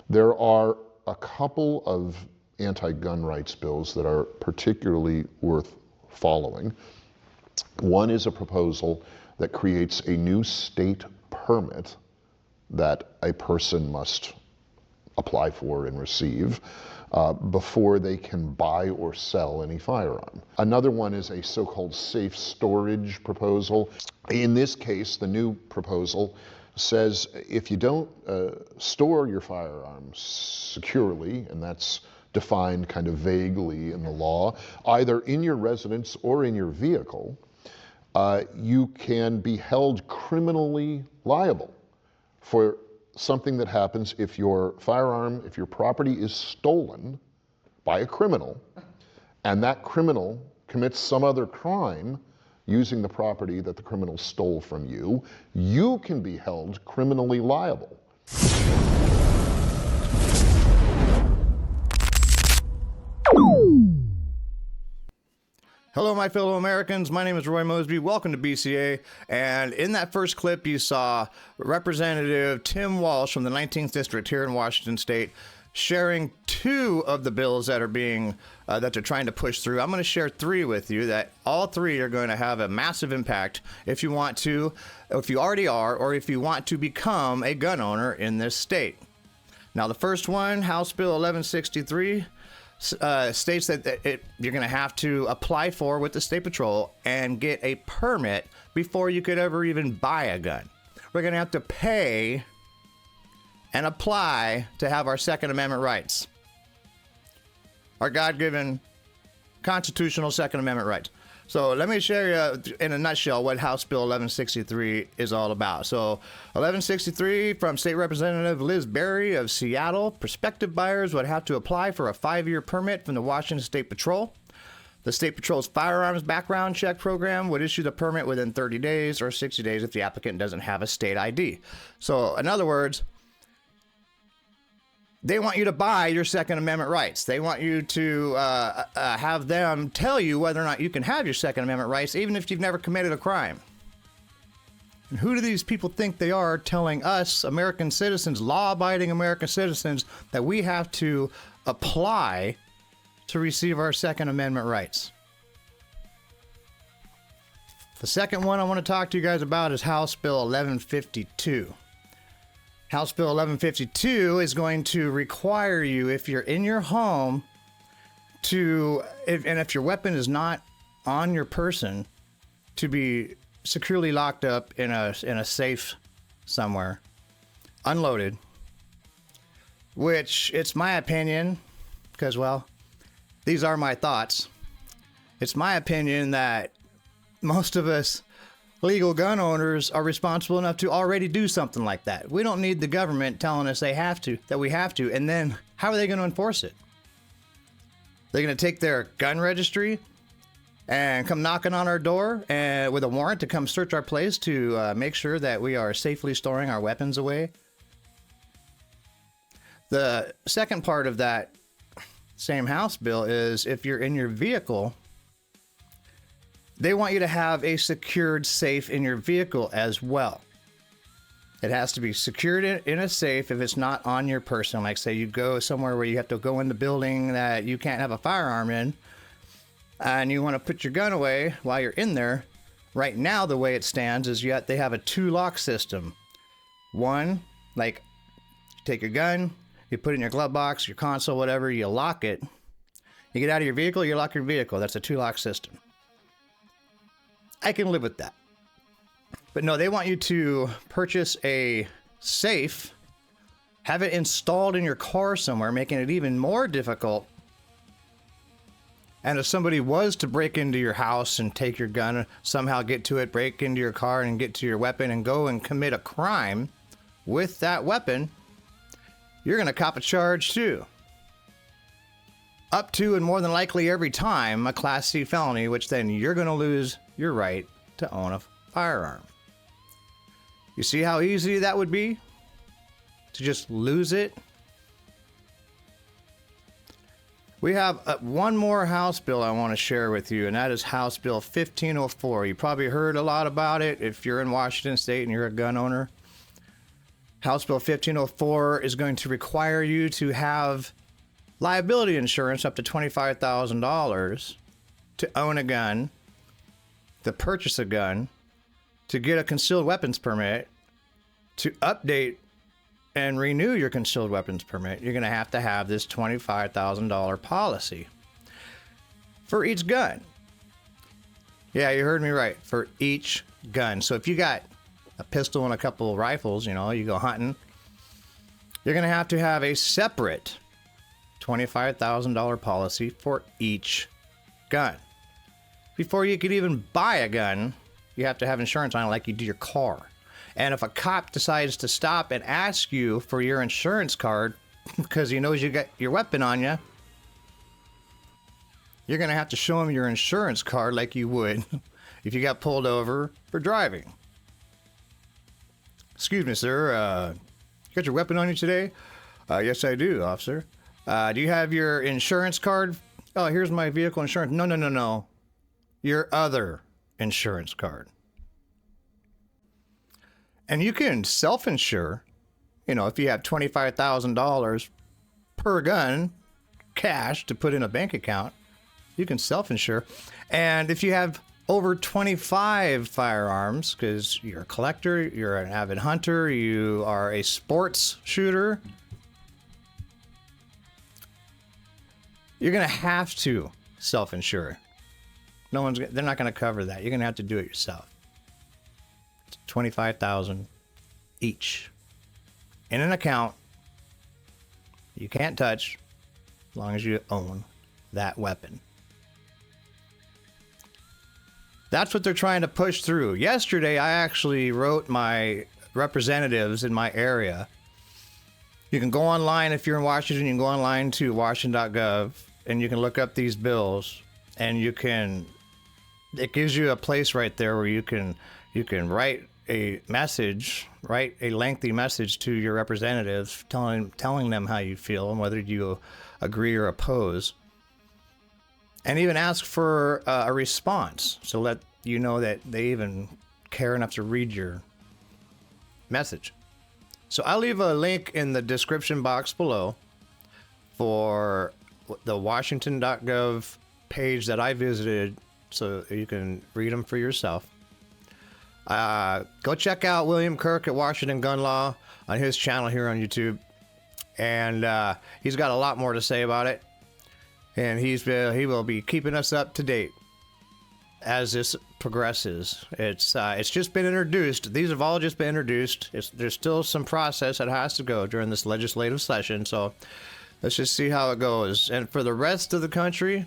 There are a couple of anti-gun rights bills that are particularly worth following. One is a proposal that creates a new state permit that a person must apply for and receive before they can buy or sell any firearm. Another one is a so-called safe storage proposal. In this case, the new proposal says if you don't store your firearms securely, and that's defined kind of vaguely in the law, either in your residence or in your vehicle, you can be held criminally liable for something that happens if your firearm, if your property is stolen by a criminal, and that criminal commits some other crime using the property that the criminal stole from you, you can be held criminally liable. Hello, my fellow Americans. My name is Roy Mosby. Welcome to BCA. And in that first clip, you saw Representative Tim Walsh from the 19th District here in Washington State sharing two of the bills that are being that they're trying to push through. I'm going to share three with you that all three are going to have a massive impact if you want to, if you already are, or if you want to become a gun owner in this state. Now, the first one, House Bill 1163. States that you're going to have to apply for with the State Patrol and get a permit before you could ever even buy a gun. We're going to have to pay and apply to have our Second Amendment rights, our God-given constitutional Second Amendment rights. So let me share you in a nutshell what House Bill 1163 is all about. So 1163 from State Representative Liz Berry of Seattle. Prospective buyers would have to apply for a 5-year permit from the Washington State Patrol. The State Patrol's firearms background check program would issue the permit within 30 days or 60 days if the applicant doesn't have a state ID. So in other words, they want you to buy your Second Amendment rights. They want you to have them tell you whether or not you can have your Second Amendment rights, even if you've never committed a crime. And who do these people think they are telling us, American citizens, law-abiding American citizens, that we have to apply to receive our Second Amendment rights? The second one I want to talk to you guys about is House Bill 1152. House Bill 1152 is going to require you, if you're in your home, if your weapon is not on your person, to be securely locked up in a safe somewhere, unloaded. Which, it's my opinion, because, well, these are my thoughts. It's my opinion that most of us legal gun owners are responsible enough to already do something like that. We don't need the government telling us that we have to, and then how are they going to enforce it? They're going to take their gun registry and come knocking on our door and with a warrant to come search our place to make sure that we are safely storing our weapons away. The second part of that same House bill is if you're in your vehicle, they want you to have a secured safe in your vehicle as well. It has to be secured in a safe if it's not on your person. Like, say you go somewhere where you have to go in the building that you can't have a firearm in, and you want to put your gun away while you're in there. Right now, the way it stands is they have a 2-lock system. One, like, you take your gun, you put it in your glove box, your console, whatever, you lock it. You get out of your vehicle, you lock your vehicle. That's a 2-lock system. I can live with that. But no, they want you to purchase a safe, have it installed in your car somewhere, making it even more difficult. And if somebody was to break into your house and take your gun, somehow get to it, break into your car and get to your weapon and go and commit a crime with that weapon, you're going to cop a charge too. Up to and more than likely every time a Class C felony, which then you're going to lose your right to own a firearm. You see how easy that would be to just lose it? We have one more House bill I want to share with you, and that is House Bill 1504. You probably heard a lot about it if you're in Washington State and you're a gun owner. House Bill 1504 is going to require you to have liability insurance up to $25,000 to own a gun, to purchase a gun, to get a concealed weapons permit, to update and renew your concealed weapons permit. You're going to have this $25,000 policy for each gun. Yeah, you heard me right. For each gun. So if you got a pistol and a couple of rifles, you go hunting, you're going to have a separate $25,000 policy for each gun. Before you could even buy a gun, you have to have insurance on it like you do your car. And if a cop decides to stop and ask you for your insurance card because he knows you got your weapon on you, you're going to have to show him your insurance card like you would if you got pulled over for driving. Excuse me, sir. You got your weapon on you today? Yes, I do, officer. Do you have your insurance card? Oh, here's my vehicle insurance. No. Your other insurance card. And you can self-insure, if you have $25,000 per gun cash to put in a bank account, you can self-insure. And if you have over 25 firearms, because you're a collector, you're an avid hunter, you are a sports shooter, you're going to have to self-insure. They're not going to cover that. You're going to have to do it yourself. It's $25,000 each in an account you can't touch as long as you own that weapon. That's what they're trying to push through. Yesterday, I actually wrote my representatives in my area. You can go online if you're in Washington. You can go online to washington.gov and you can look up these bills, and it gives you a place right there where you can write a lengthy message to your representatives, telling them how you feel and whether you agree or oppose. And even ask for a response, so let you know that they even care enough to read your message. So I'll leave a link in the description box below for the washington.gov page that I visited, so you can read them for yourself. Go check out William Kirk at Washington Gun Law on his channel here on YouTube. And he's got a lot more to say about it. And he will be keeping us up to date as this progresses. It's just been introduced. These have all just been introduced. There's still some process that has to go during this legislative session. So let's just see how it goes. And for the rest of the country,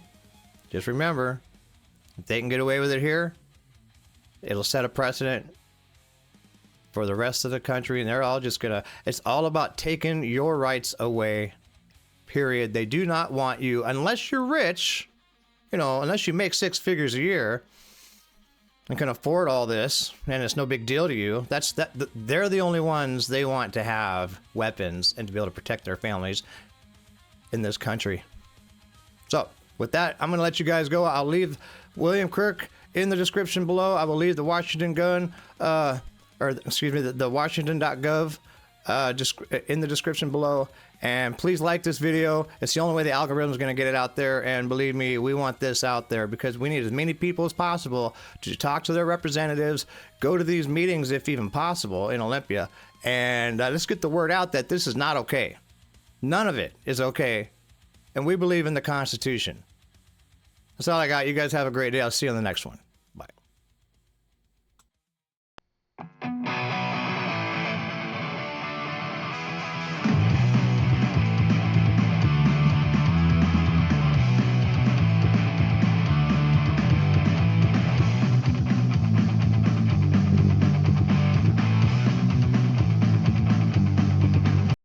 just remember, if they can get away with it here, it'll set a precedent for the rest of the country. And they're all just it's all about taking your rights away. Period. They do not want you, unless you're rich, unless you make six figures a year and can afford all this, and it's no big deal to you. They're the only ones they want to have weapons and to be able to protect their families in this country. So with that, I'm going to let you guys go. I'll leave William Kirk in the description below. I will leave the Washington the Washington.gov in the description below. And please like this video. It's the only way the algorithm is going to get it out there. And believe me, we want this out there because we need as many people as possible to talk to their representatives, go to these meetings if even possible in Olympia, and let's get the word out that this is not okay. None of it is okay. And we believe in the Constitution. That's all I got. You guys have a great day. I'll see you on the next one.